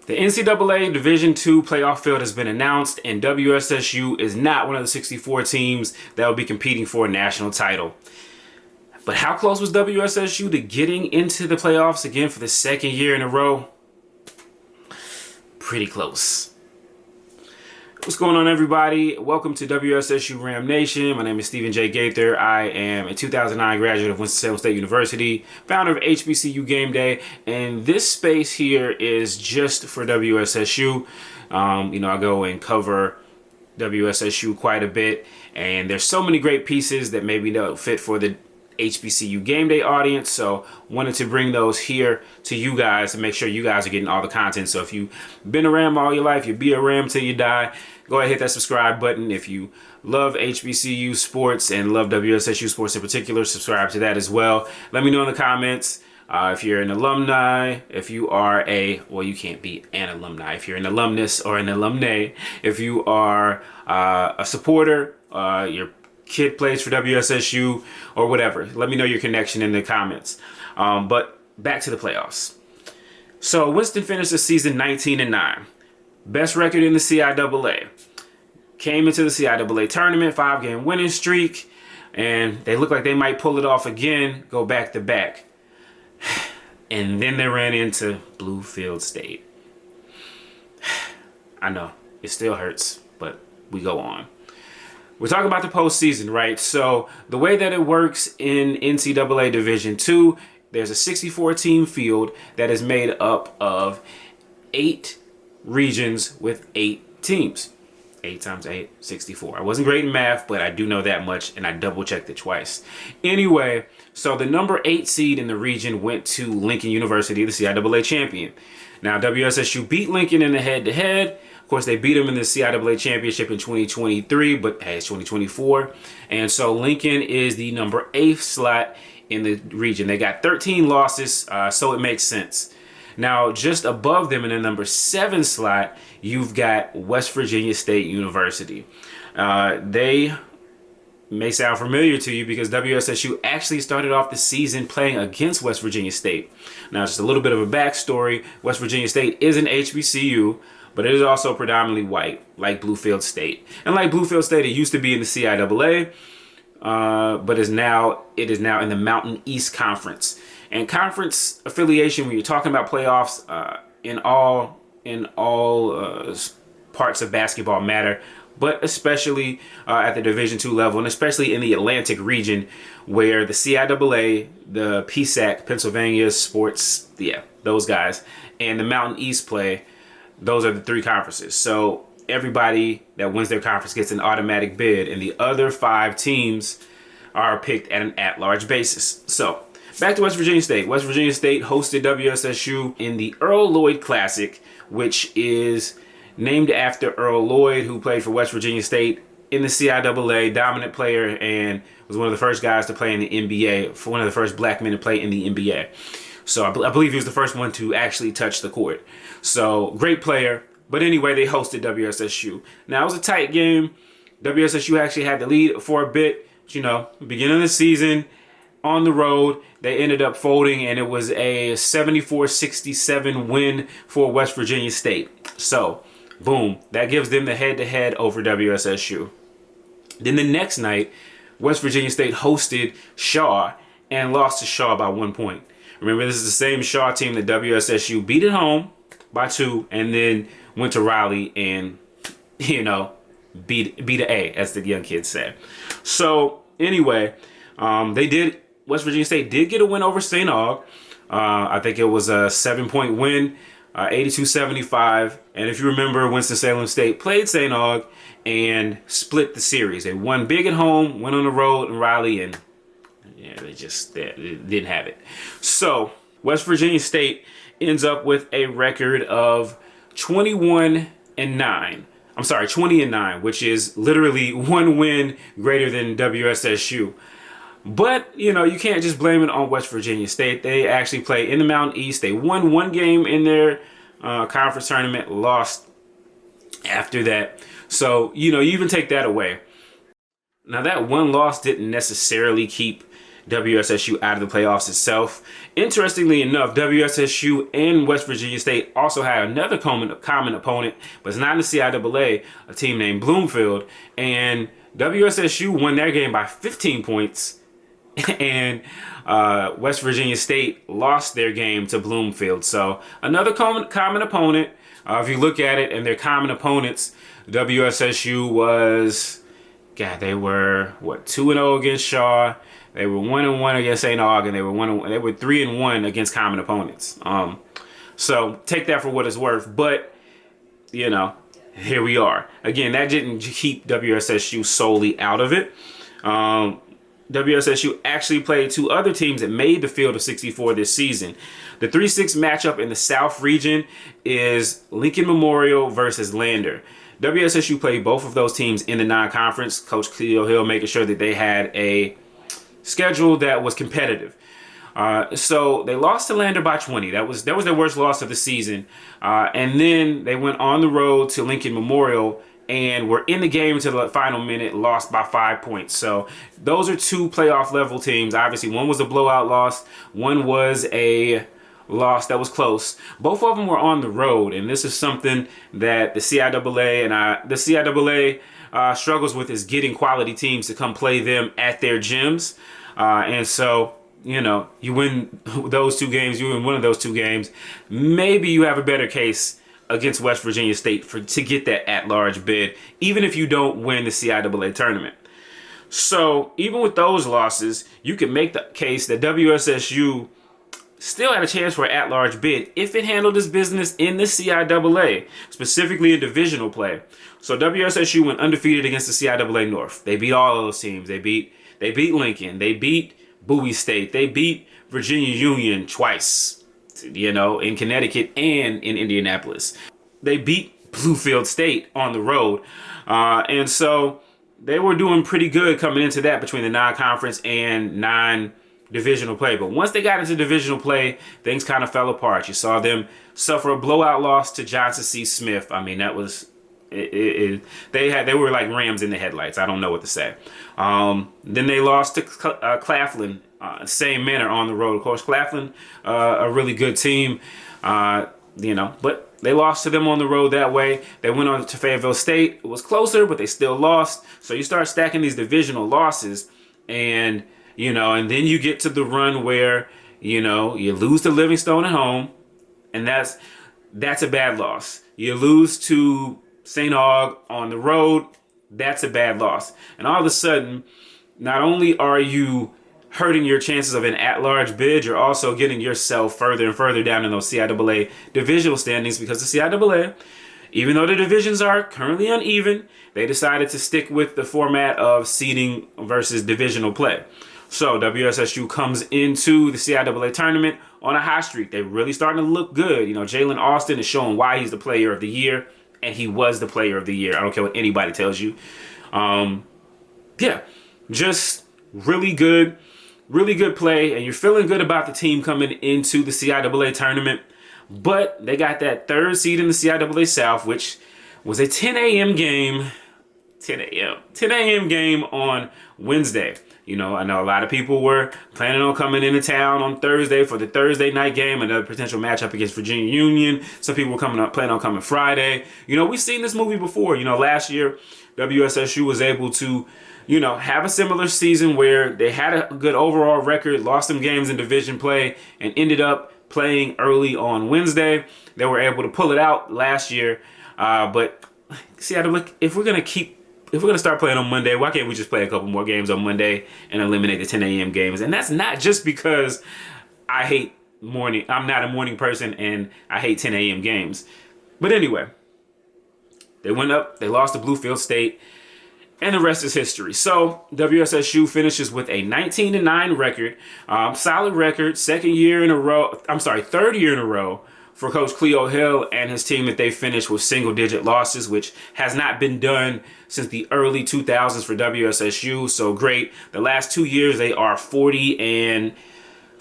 The NCAA Division II playoff field has been announced, and WSSU is not one of the 64 teams that will be competing for a national title. But how close was WSSU to getting into the playoffs again for the second year in a row? Pretty close. What's going on, everybody? Welcome to WSSU Ram Nation. My name is Stephen J. Gaither. I am a 2009 graduate of Winston-Salem State University, founder of HBCU Game Day, and this space here is just for WSSU. I go and cover WSSU quite a bit, and there's so many great pieces that maybe don't fit for the HBCU Game Day audience, so wanted to bring those here to you guys to make sure you guys are getting all the content. So if you've been a Ram all your life, you'll be a Ram till you die, go ahead, hit that subscribe button. If you love HBCU sports and love WSSU sports in particular, subscribe to that as well. Let me know in the comments if you're an alumni, if you are you can't be an alumni, if you're an alumnus or an alumnae, if you are a supporter, your kid plays for WSSU or whatever. Let me know your connection in the comments. But back to the playoffs. So Winston finished the season 19-9. Best record in the CIAA. Came into the CIAA tournament, 5-game winning streak, and they look like they might pull it off again, go back to back. And then they ran into Bluefield State. I know, it still hurts, but we go on. We're talking about the postseason, right? So the way that it works in NCAA Division II, there's a 64-team field that is made up of 8 regions with 8 teams. 8 times 8, 64. I wasn't great in math, but I do know that much, and I double-checked it twice. Anyway, so the number 8 seed in the region went to Lincoln University, the CIAA champion. Now, WSSU beat Lincoln in the head-to-head. Of course, they beat them in the CIAA championship in 2023, but hey, it's 2024. And so Lincoln is the number 8 slot in the region. They got 13 losses, so it makes sense. Now, just above them in the number 7 slot, you've got West Virginia State University. They may sound familiar to you because WSSU actually started off the season playing against West Virginia State. Now, just a little bit of a backstory. West Virginia State is an HBCU, but it is also predominantly white, like Bluefield State. And like Bluefield State, it used to be in the CIAA, but it is now in the Mountain East Conference. And conference affiliation, when you're talking about playoffs, in all parts of basketball matter, but especially at the Division II level, and especially in the Atlantic region, where the CIAA, the PSAC, Pennsylvania Sports, those guys, and the Mountain East play. Those are the 3 conferences. So everybody that wins their conference gets an automatic bid, and the other 5 teams are picked at an at-large basis. So back to West Virginia State. West Virginia State hosted WSSU in the Earl Lloyd Classic, which is named after Earl Lloyd, who played for West Virginia State in the CIAA, dominant player, and was one of the first guys to play in the NBA, one of the first black men to play in the NBA. So I believe he was the first one to actually touch the court. So great player. But anyway, they hosted WSSU. Now, it was a tight game. WSSU actually had the lead for a bit. Beginning of the season, on the road, they ended up folding, and it was a 74-67 win for West Virginia State. So, boom, that gives them the head-to-head over WSSU. Then the next night, West Virginia State hosted Shaw and lost to Shaw by 1 point. Remember, this is the same Shaw team that WSSU beat at home by 2 and then went to Raleigh and, beat a A, as the young kids say. So, anyway, West Virginia State did get a win over St. Aug. I think it was a 7-point win, 82-75. And if you remember, Winston-Salem State played St. Aug and split the series. They won big at home, went on the road in Raleigh, and they didn't have it. So West Virginia State ends up with a record of 20-9, which is literally 1 win greater than WSSU. But, you can't just blame it on West Virginia State. They actually play in the Mountain East. They won 1 game in their conference tournament, lost after that. So, you even take that away. Now, that 1 loss didn't necessarily keep WSSU out of the playoffs itself. Interestingly enough, WSSU and West Virginia State also had another common opponent, but it's not in the CIAA, a team named Bloomfield. And WSSU won their game by 15 points, and West Virginia State lost their game to Bloomfield. So another common opponent. If you look at it and their common opponents, WSSU was, they were 2-0 against Shaw. They were 1-1 against St. Aug, and they were 3-1 against common opponents. So take that for what it's worth. But here we are. Again, that didn't keep WSSU solely out of it. WSSU actually played two other teams that made the field of 64 this season. The 3-6 matchup in the South region is Lincoln Memorial versus Lander. WSSU played both of those teams in the non-conference. Coach Cleo Hill making sure that they had a schedule that was competitive. So they lost to Lander by 20. That was their worst loss of the season. And then they went on the road to Lincoln Memorial and were in the game until the final minute, lost by 5 points. So those are two playoff level teams. Obviously, one was a blowout loss. One was a loss that was close. Both of them were on the road, and this is something that the CIAA struggles with, is getting quality teams to come play them at their gyms. And so, you win those two games, you win one of those two games, maybe you have a better case against West Virginia State to get that at-large bid, even if you don't win the CIAA tournament. So even with those losses, you can make the case that WSSU still had a chance for an at-large bid if it handled its business in the CIAA, specifically in divisional play. So WSSU went undefeated against the CIAA North. They beat all of those teams. They beat Lincoln. They beat Bowie State. They beat Virginia Union twice, in Connecticut and in Indianapolis. They beat Bluefield State on the road. And so they were doing pretty good coming into that between the non-conference and non-divisional play. But once they got into divisional play, things kind of fell apart. You saw them suffer a blowout loss to Johnson C. Smith. I mean, that was... they were like rams in the headlights. I don't know what to say. Then they lost to Claflin, same manner on the road. Of course, Claflin, a really good team, but they lost to them on the road that way. They went on to Fayetteville State. It was closer, but they still lost. So you start stacking these divisional losses, and and then you get to the run where you lose to Livingstone at home, and that's a bad loss. You lose to St. Aug on the road, that's a bad loss. And all of a sudden, not only are you hurting your chances of an at-large bid, you're also getting yourself further and further down in those CIAA divisional standings, because the CIAA, even though the divisions are currently uneven, they decided to stick with the format of seeding versus divisional play. So WSSU comes into the CIAA tournament on a hot streak. They're really starting to look good. Jalen Austin is showing why he's the player of the year. And he was the player of the year. I don't care what anybody tells you. Just really good play. And you're feeling good about the team coming into the CIAA tournament. But they got that third seed in the CIAA South, which was a 10 a.m. game. 10 a.m. game on Wednesday. I know a lot of people were planning on coming into town on Thursday for the Thursday night game, another potential matchup against Virginia Union. Some people were planning on coming Friday. We've seen this movie before. Last year, WSSU was able to, have a similar season where they had a good overall record, lost some games in division play, and ended up playing early on Wednesday. They were able to pull it out last year. But see, if we're going to start playing on Monday, why can't we just play a couple more games on Monday and eliminate the 10 a.m. games? And that's not just because I hate morning. I'm not a morning person and I hate 10 a.m. games. But anyway, they went up, they lost to Bluefield State, and the rest is history. So WSSU finishes with a 19-9 record, solid record, third year in a row for Coach Cleo Hill and his team that they finished with single-digit losses, which has not been done since the early 2000s for WSSU. So great. The last 2 years they are 40 and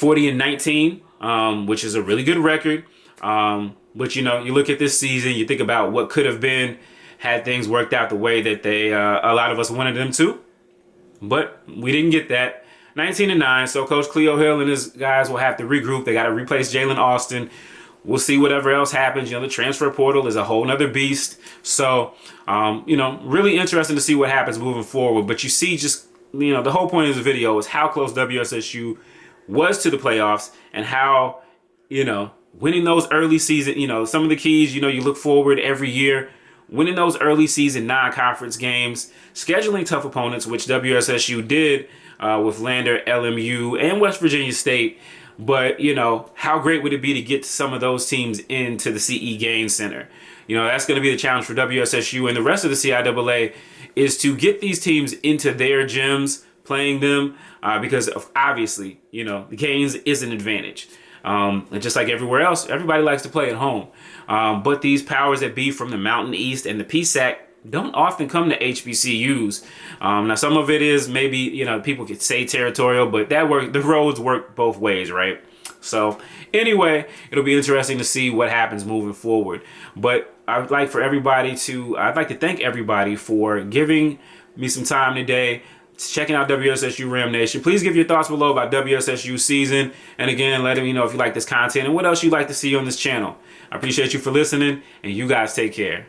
19, which is a really good record. But you look at this season, you think about what could have been had things worked out the way that they a lot of us wanted them to. But we didn't get that. 19-9. So Coach Cleo Hill and his guys will have to regroup. They got to replace Jalen Austin. We'll see whatever else happens. You know, the transfer portal is a whole nother beast. So, you know, really interesting to see what happens moving forward. But you see, just, you know, the whole point of this video is how close WSSU was to the playoffs and how, you know, winning those early season, you know, some of the keys, you know, you look forward every year, winning those early season non-conference games, scheduling tough opponents, which WSSU did with Lander, LMU, and West Virginia State. But, you know, how great would it be to get some of those teams into the CE Gain Center? You know, that's going to be the challenge for WSSU and the rest of the CIAA, is to get these teams into their gyms, playing them, because obviously, you know, the Gains is an advantage. And just like everywhere else, everybody likes to play at home. But these powers that be from the Mountain East and the PSAC don't often come to HBCUs. Now, some of it is maybe, you know, people could say territorial, but the roads work both ways, right? So anyway, it'll be interesting to see what happens moving forward. But I'd like to thank everybody for giving me some time today, checking out WSSU Ram Nation. Please give your thoughts below about WSSU season. And again, let me know if you like this content and what else you'd like to see on this channel. I appreciate you for listening, and you guys take care.